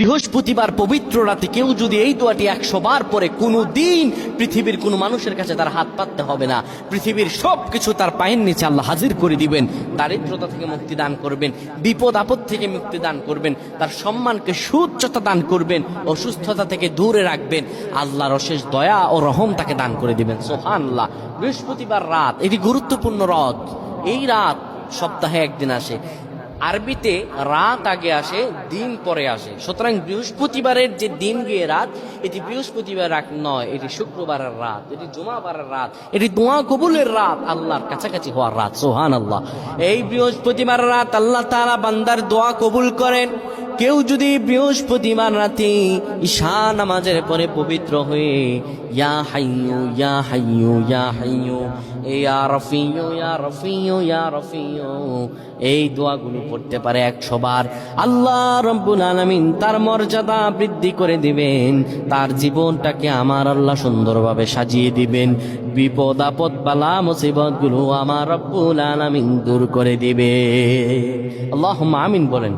বৃহস্পতিবার পবিত্র রাতে কেউ যদি এই দোয়াটি 100 বার পরে, কোনো দিন পৃথিবীর কোনো মানুষের কাছে তার হাত পাততে হবে না। পৃথিবীর সব কিছু তার পায়ের নিচে আল্লাহ হাজির করে দিবেন। দারিদ্রতা থেকে মুক্তি দান করবেন, বিপদ আপদ থেকে মুক্তি দান করবেন, তার সম্মানকে সুউচ্চতা দান করবেন, অসুস্থতা থেকে দূরে রাখবেন। আল্লাহর অশেষ দয়া ও রহম তাকে দান করে দিবেন। সুবহানাল্লাহ। বৃহস্পতিবার রাত এটি গুরুত্বপূর্ণ রাত। এই রাত সপ্তাহে একদিন আসে। আরবিতে রাত আগে আসে, দিন পরে আসে। সুতরাং বৃহস্পতিবারের যে দিন গিয়ে রাত, এটি বৃহস্পতিবার রাত নয়, এটি শুক্রবারের রাত, এটি জুমাবারের রাত, এটি দোয়া কবুলের রাত, আল্লাহর কাছাকাছি হওয়ার রাত। সুবহানাল্লাহ। এই বৃহস্পতিবার রাত আল্লাহ তাআলা বান্দার দোয়া কবুল করেন। কেউ যদি বৃহস্পতিবার রাতে ঈশা নামাজের পরে পবিত্র হয়ে ইয়া হাইয়ু ইয়া হাইয়ু ইয়া হাইয়ু ইয়া রফিয়ু ইয়া রফিয়ু ইয়া রফিয়ু এই দোয়াগুলো পড়তে পারে 100 বার, আল্লাহ রব্বুল আলামিন তার মর্যাদা বৃদ্ধি করে দিবেন। তার জীবনটাকে আমার আল্লাহ সুন্দরভাবে সাজিয়ে দিবেন। বিপদ আপদ বালা মুসিবত গুলো আমার রব্বুল আলামিন দূর করে দিবে। আল্লাহুম্মা আমিন বলেন।